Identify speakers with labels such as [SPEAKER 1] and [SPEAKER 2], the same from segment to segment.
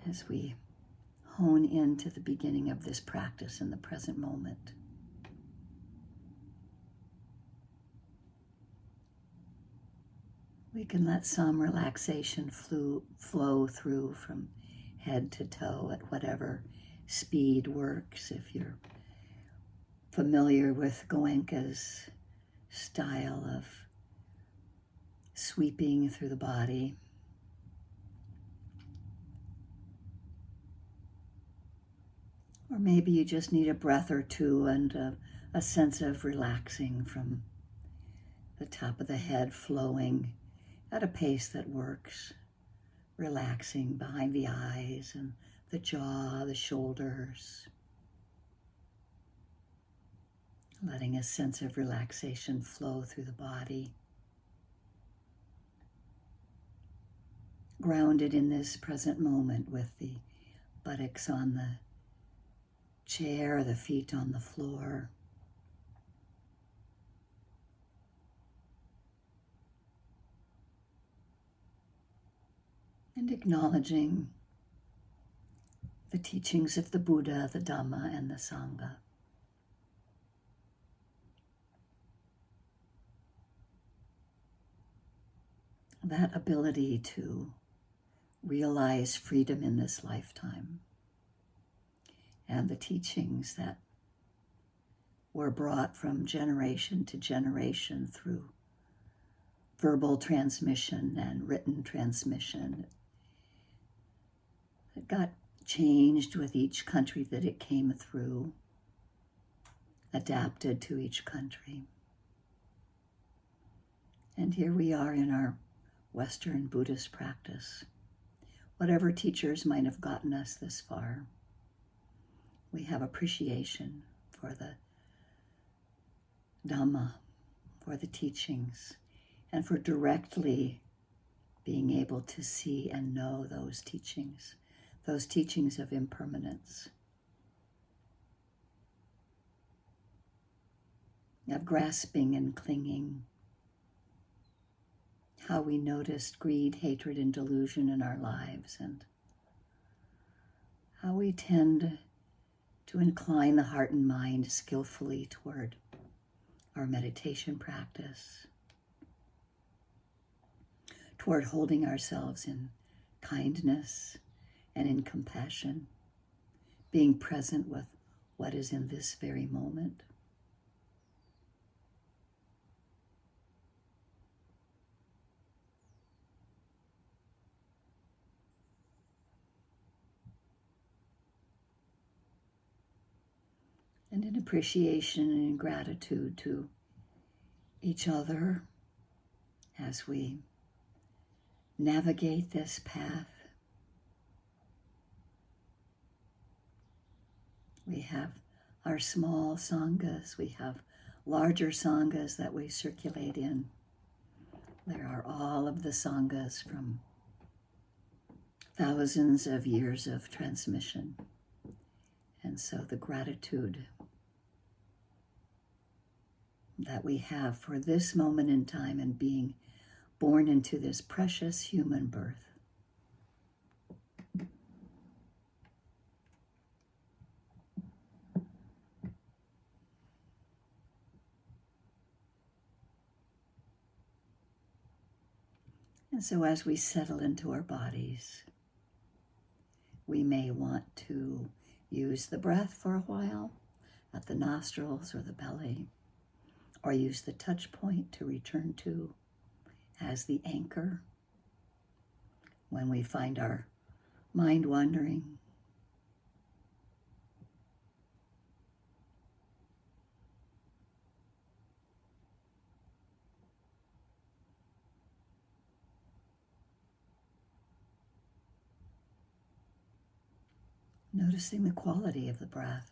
[SPEAKER 1] as we hone into the beginning of this practice in the present moment. We can let some relaxation flow through from head to toe at whatever speed works. If you're familiar with Goenka's style of sweeping through the body, or maybe you just need a breath or two and a sense of relaxing from the top of the head flowing at a pace that works, relaxing behind the eyes and the jaw, the shoulders, letting a sense of relaxation flow through the body. Grounded in this present moment with the buttocks on the chair, the feet on the floor. And acknowledging the teachings of the Buddha, the Dhamma, and the Sangha. That ability to realize freedom in this lifetime, and the teachings that were brought from generation to generation through verbal transmission and written transmission. It got changed with each country that it came through, adapted to each country. And here we are in our Western Buddhist practice. Whatever teachers might have gotten us this far, we have appreciation for the Dhamma, for the teachings, and for directly being able to see and know those teachings of impermanence, of grasping and clinging, how we noticed greed, hatred, and delusion in our lives, and how we tend to incline the heart and mind skillfully toward our meditation practice, toward holding ourselves in kindness and in compassion, being present with what is in this very moment. And in appreciation and in gratitude to each other as we navigate this path. We have our small sanghas, we have larger sanghas that we circulate in. There are all of the sanghas from thousands of years of transmission. And so the gratitude that we have for this moment in time and being born into this precious human birth. And so as we settle into our bodies, we may want to use the breath for a while at the nostrils or the belly, or use the touch point to return to as the anchor when we find our mind wandering. Noticing the quality of the breath.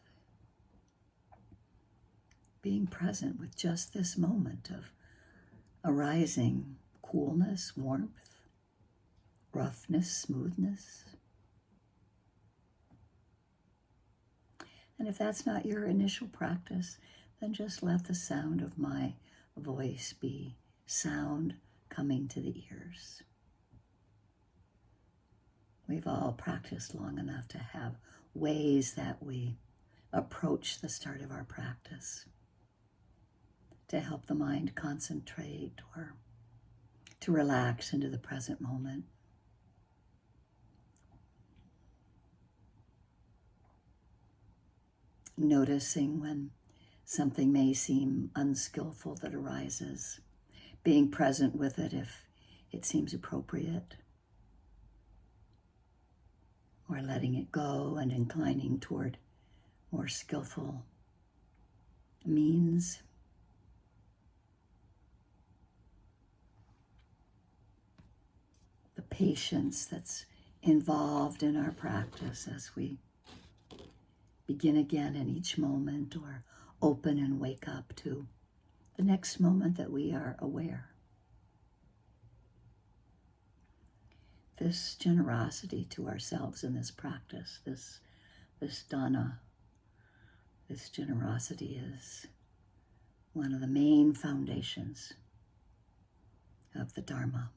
[SPEAKER 1] Being present with just this moment of arising coolness, warmth, roughness, smoothness. And if that's not your initial practice, then just let the sound of my voice be sound coming to the ears. We've all practiced long enough to have ways that we approach the start of our practice to help the mind concentrate or to relax into the present moment. Noticing when something may seem unskillful that arises, being present with it if it seems appropriate, or letting it go and inclining toward more skillful means. The patience that's involved in our practice as we begin again in each moment or open and wake up to the next moment that we are aware. This generosity to ourselves in this practice, this dana, this generosity is one of the main foundations of the Dharma.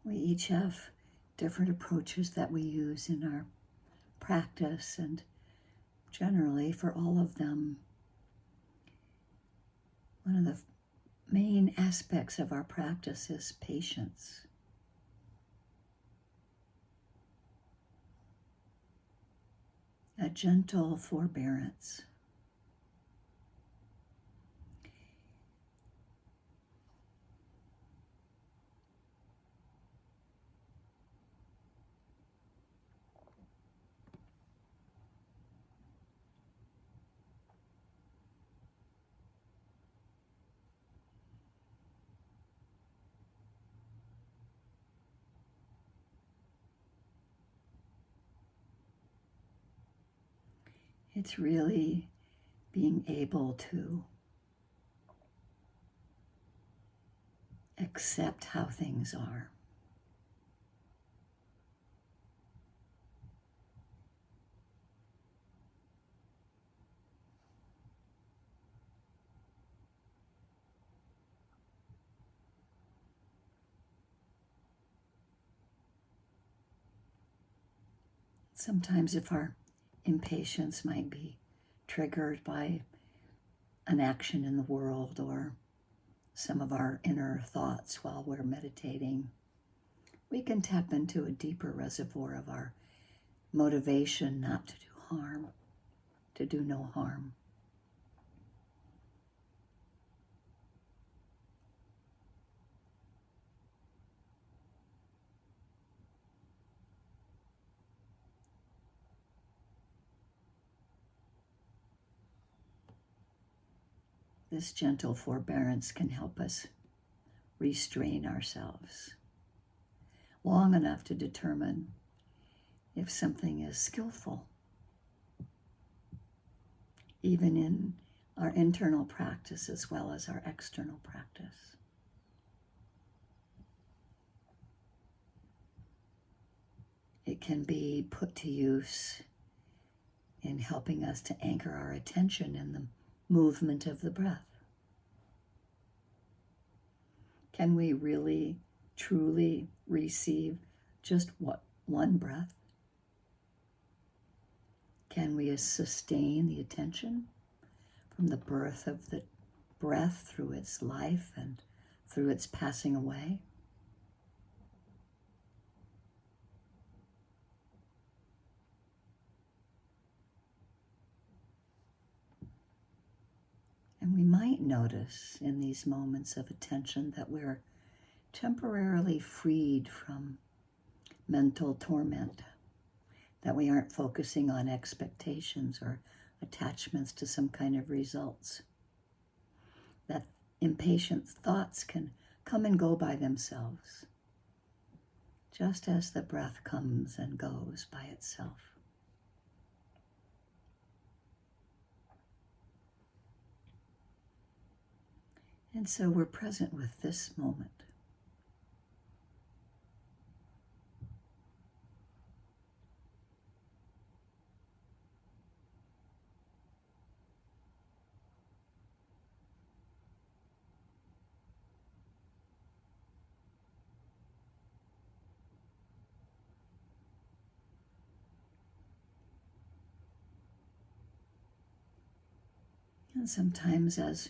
[SPEAKER 1] We each have different approaches that we use in our practice, and generally for all of them, one of the main aspects of our practice is patience. A gentle forbearance. It's really being able to accept how things are. Sometimes if our impatience might be triggered by an action in the world or some of our inner thoughts while we're meditating, we can tap into a deeper reservoir of our motivation not to do harm, to do no harm. This gentle forbearance can help us restrain ourselves long enough to determine if something is skillful, even in our internal practice as well as our external practice. It can be put to use in helping us to anchor our attention in the movement of the breath. Can we really, truly receive just one breath? Can we sustain the attention from the birth of the breath through its life and through its passing away? And we might notice in these moments of attention that we're temporarily freed from mental torment, that we aren't focusing on expectations or attachments to some kind of results, that impatient thoughts can come and go by themselves, just as the breath comes and goes by itself. And so we're present with this moment. And sometimes as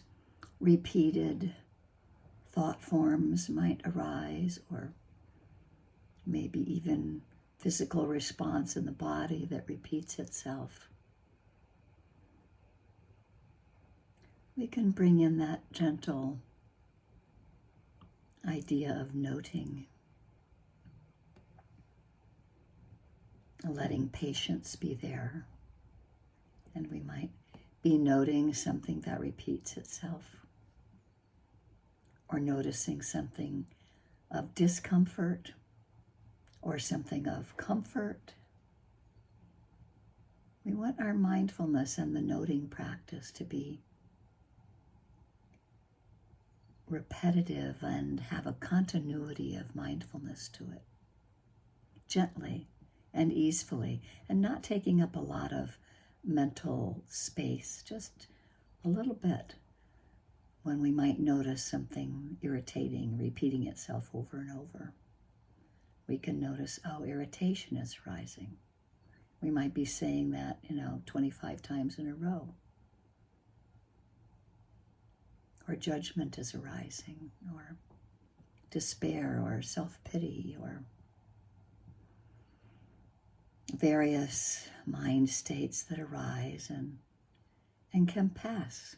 [SPEAKER 1] repeated thought forms might arise, or maybe even physical response in the body that repeats itself, we can bring in that gentle idea of noting, letting patience be there. And we might be noting something that repeats itself, or noticing something of discomfort or something of comfort. We want our mindfulness and the noting practice to be repetitive and have a continuity of mindfulness to it, gently and easily, and not taking up a lot of mental space, just a little bit. When we might notice something irritating repeating itself over and over, we can notice, oh, irritation is rising. We might be saying that, 25 times in a row. Or judgment is arising, or despair, or self-pity, or various mind states that arise and can pass.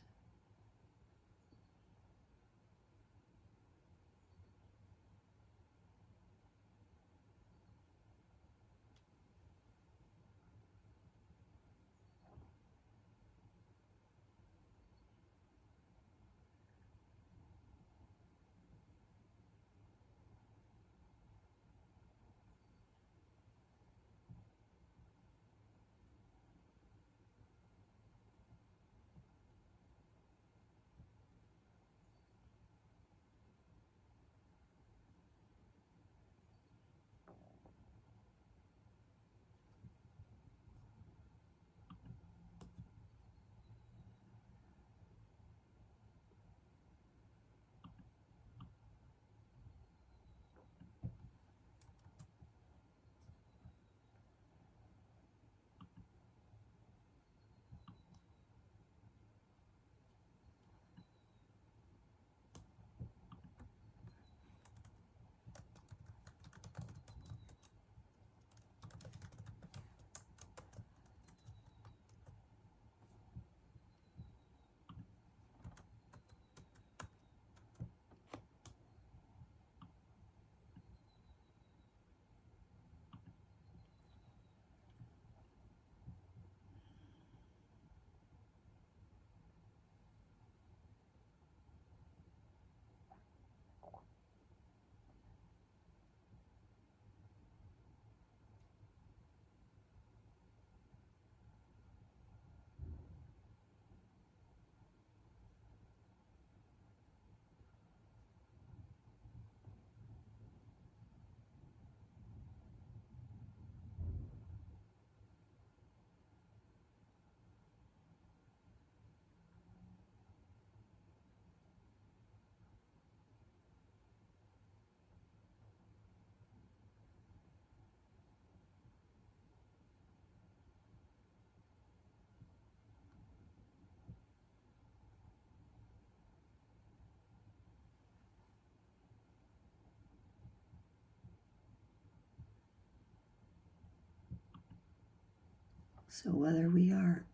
[SPEAKER 1] So whether we are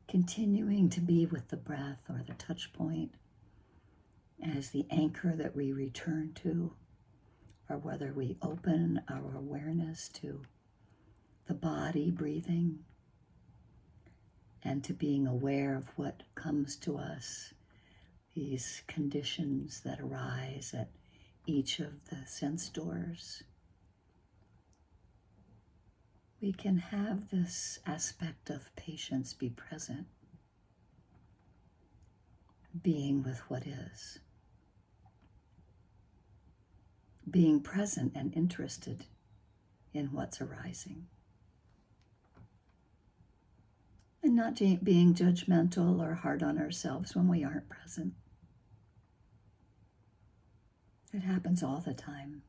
[SPEAKER 1] continuing to be with the breath or the touch point as the anchor that we return to, or whether we open our awareness to the body breathing and to being aware of what comes to us, these conditions that arise at each of the sense doors, we can have this aspect of patience be present, being with what is, being present and interested in what's arising, and not being judgmental or hard on ourselves when we aren't present. It happens all the time.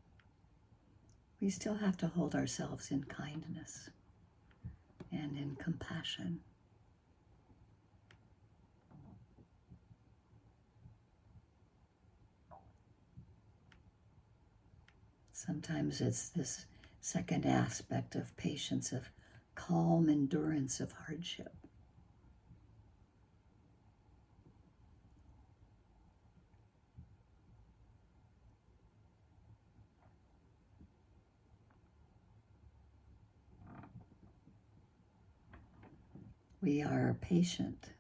[SPEAKER 1] We still have to hold ourselves in kindness and in compassion. Sometimes it's this second aspect of patience, of calm endurance of hardship. We are patient.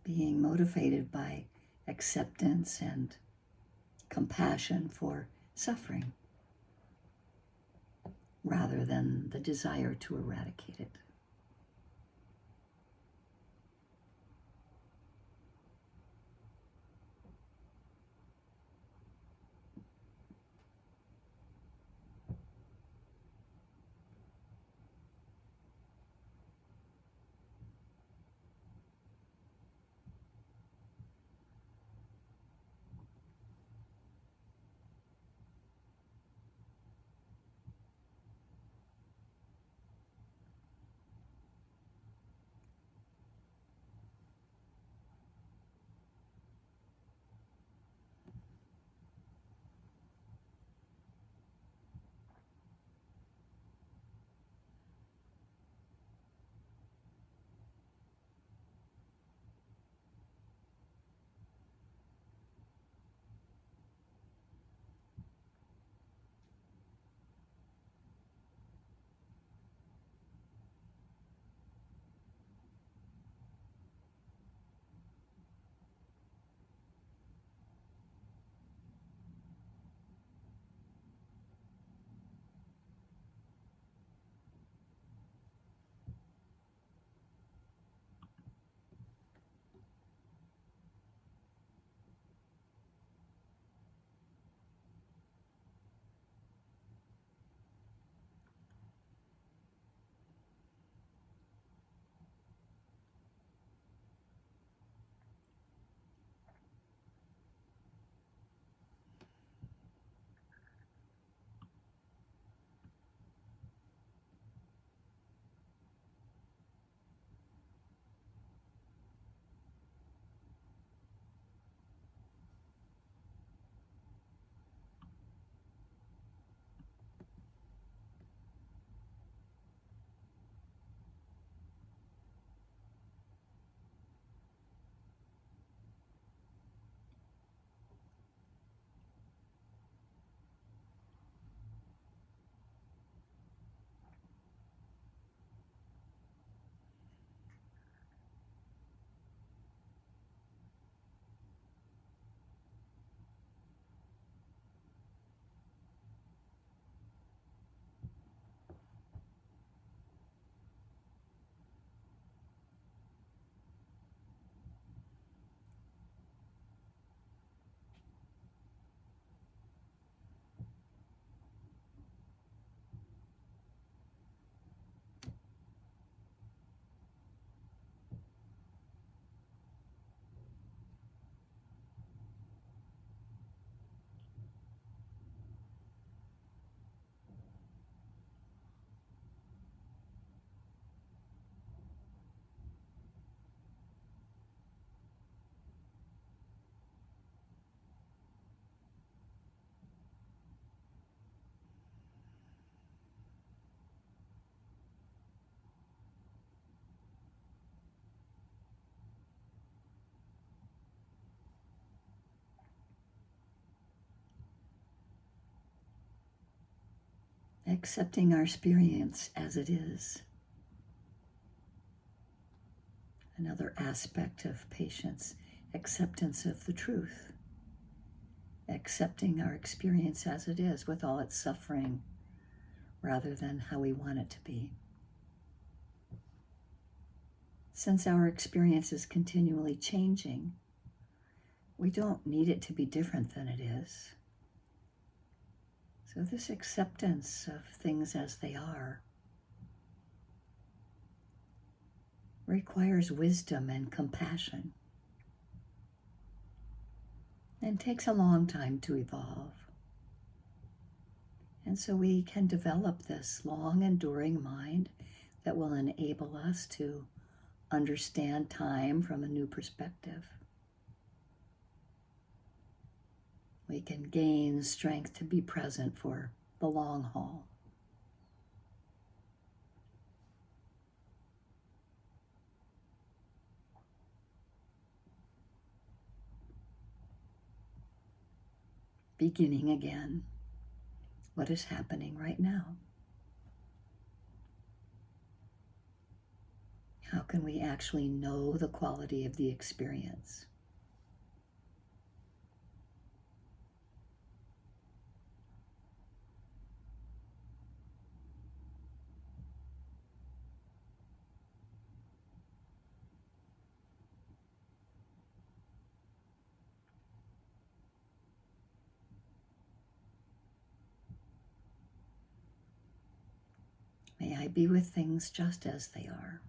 [SPEAKER 1] Being motivated by acceptance and compassion for suffering, rather than the desire to eradicate it. accepting our experience as it is. Another aspect of patience, acceptance of the truth. Accepting our experience as it is with all its suffering rather than how we want it to be. Since our experience is continually changing, we don't need it to be different than it is. So this acceptance of things as they are requires wisdom and compassion and takes a long time to evolve. And so we can develop this long, enduring mind that will enable us to understand time from a new perspective. We can gain strength to be present for the long haul. Beginning again. What is happening right now? How can we actually know the quality of the experience? May I be with things just as they are.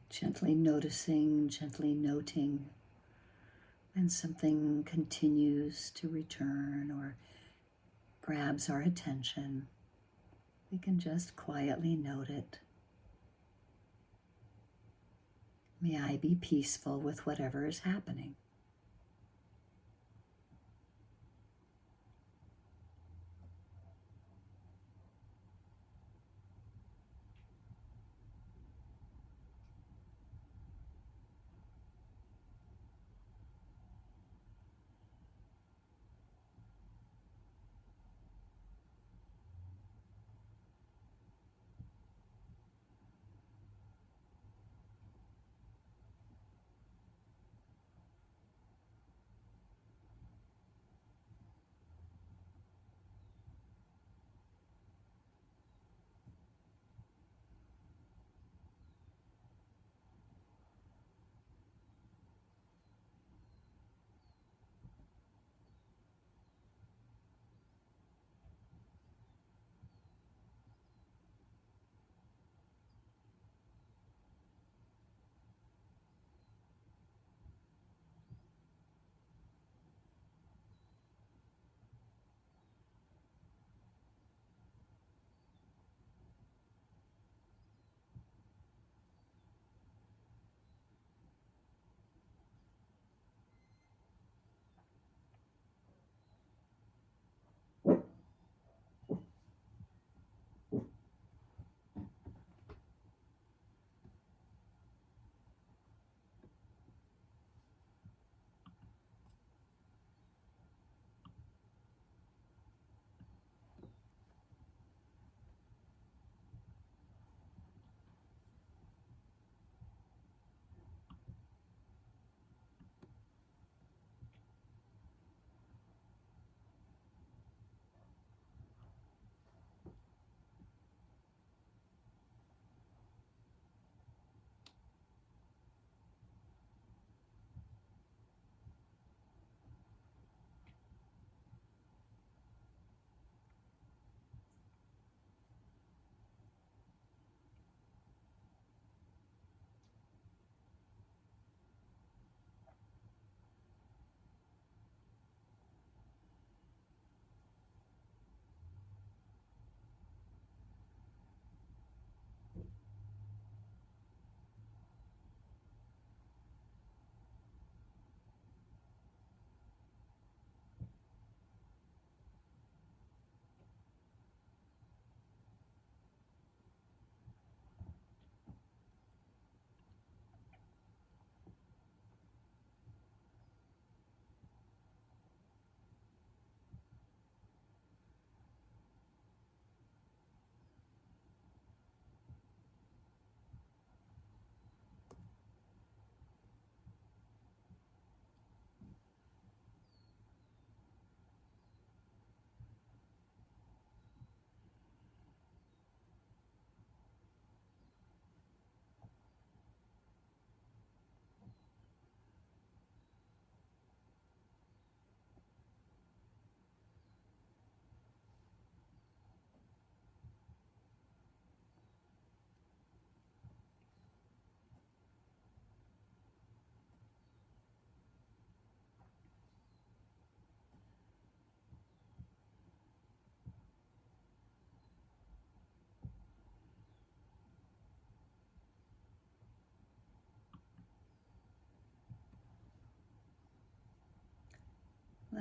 [SPEAKER 1] Gently noticing, gently noting when something continues to return or grabs our attention. We can just quietly note it. May I be peaceful with whatever is happening.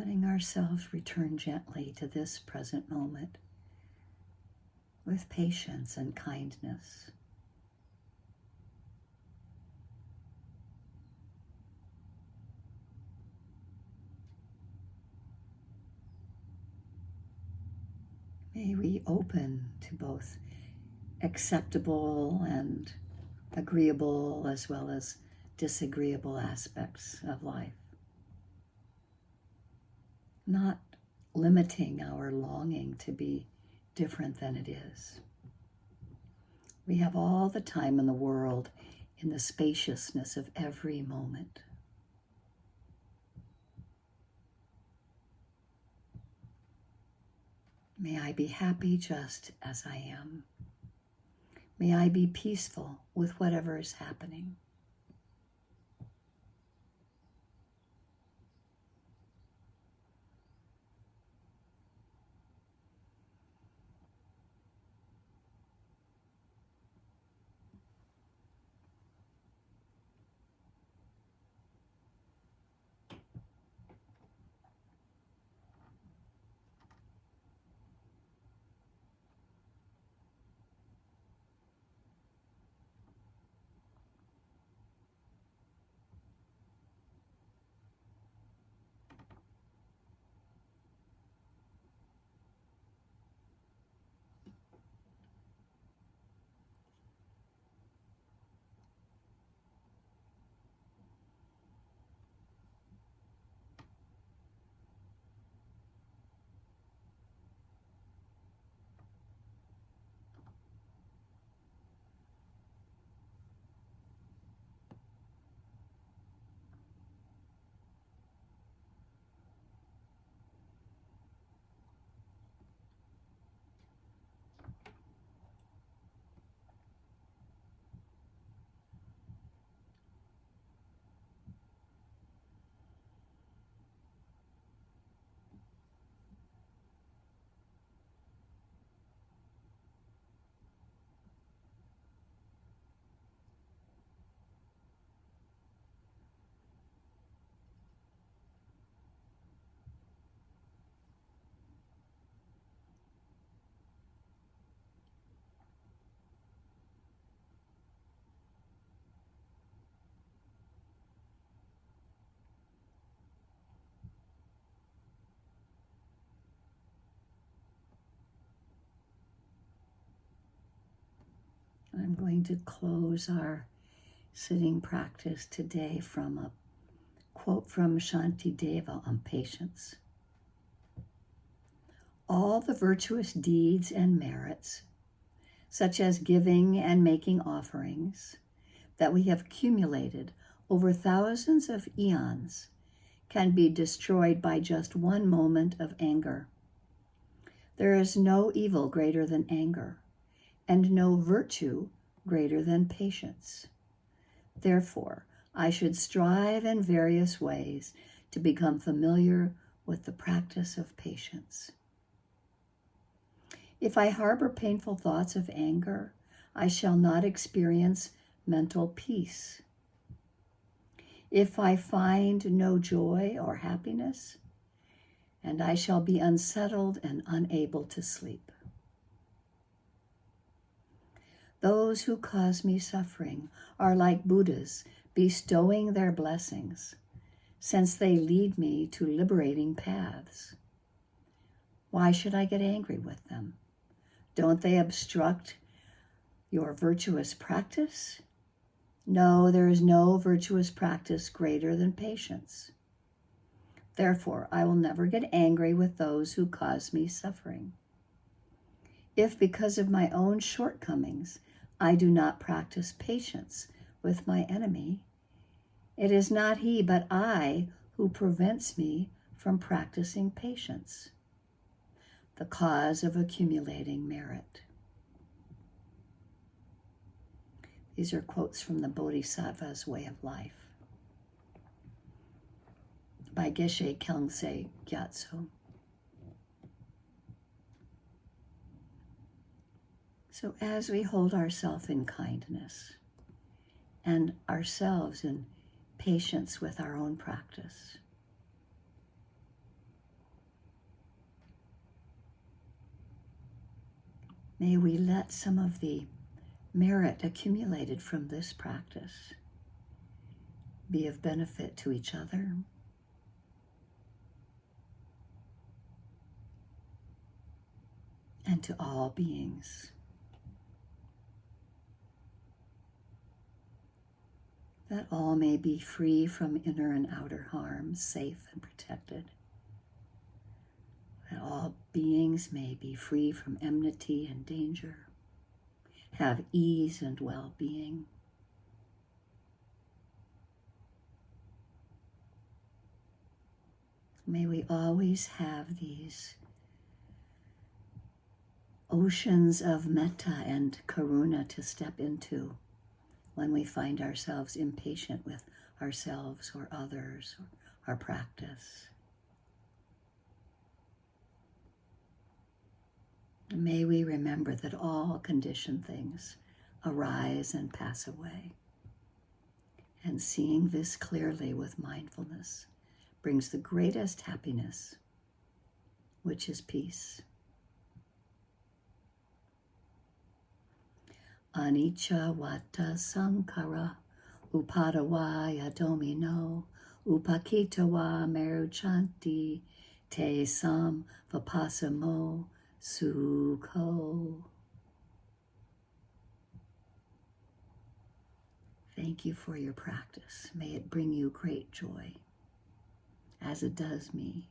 [SPEAKER 1] letting ourselves return gently to this present moment with patience and kindness. May we open to both acceptable and agreeable as well as disagreeable aspects of life, not limiting our longing to be different than it is. We have all the time in the world in the spaciousness of every moment. May I be happy just as I am. May I be peaceful with whatever is happening. I'm going to close our sitting practice today from a quote from Shantideva on patience. All the virtuous deeds and merits, such as giving and making offerings, that we have accumulated over thousands of eons, can be destroyed by just one moment of anger. There is no evil greater than anger, and no virtue greater than patience. Therefore, I should strive in various ways to become familiar with the practice of patience. If I harbor painful thoughts of anger, I shall not experience mental peace. If I find no joy or happiness, and I shall be unsettled and unable to sleep. Those who cause me suffering are like Buddhas bestowing their blessings, since they lead me to liberating paths. Why should I get angry with them? Don't they obstruct your virtuous practice? No, there is no virtuous practice greater than patience. Therefore, I will never get angry with those who cause me suffering. If because of my own shortcomings I do not practice patience with my enemy, it is not he but I who prevents me from practicing patience, the cause of accumulating merit. These are quotes from the Bodhisattva's Way of Life by Geshe Khyentse Gyatso. So as we hold ourselves in kindness and ourselves in patience with our own practice, May we let some of the merit accumulated from this practice be of benefit to each other and to all beings. That all may be free from inner and outer harm, safe and protected. That all beings may be free from enmity and danger, have ease and well-being. May we always have these oceans of metta and karuna to step into when we find ourselves impatient with ourselves or others or our practice. May we remember that all conditioned things arise and pass away. And seeing this clearly with mindfulness brings the greatest happiness, which is peace. Anicca vata sankhara upadavaya domino upakitawa meruchanti te sam vipassamo sukho. Thank you for your practice. May it bring you great joy, as it does me.